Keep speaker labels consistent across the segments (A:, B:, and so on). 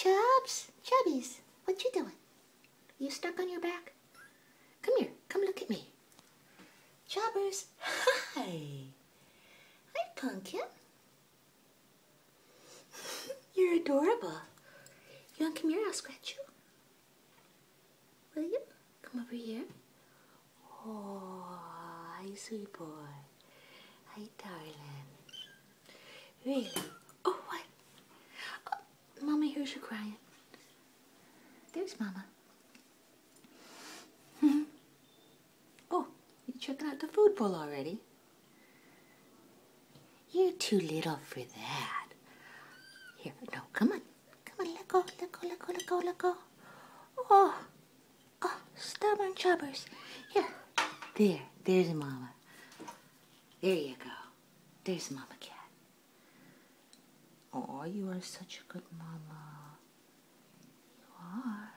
A: Chubs, Chubbies, what you doing? You stuck on your back? Come here, come look at me. Chubbers, hi. Hi, Pumpkin. You're adorable. You want to come here? I'll scratch you. Will you? Come over here. Oh, hi, sweet boy. Hi, darling. Really? Oh, what? Oh, Mama hears you crying. There's Mama. Oh, you're checking out the food bowl already? You're too little for that. Here, no, come on. Come on, let go, let go, let go, let go, let go. Oh, stubborn Chubbers. Here, there's Mama. There you go. There's Mama Cat. Oh, you are such a good Mama. You are.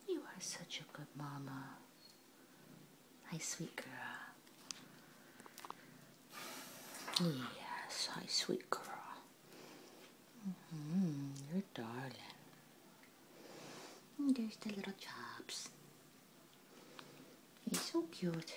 A: You are such a good Mama. Hi, sweet girl. Yes, hi, sweet girl. You're darling. And there's the little Chubs. He's so cute.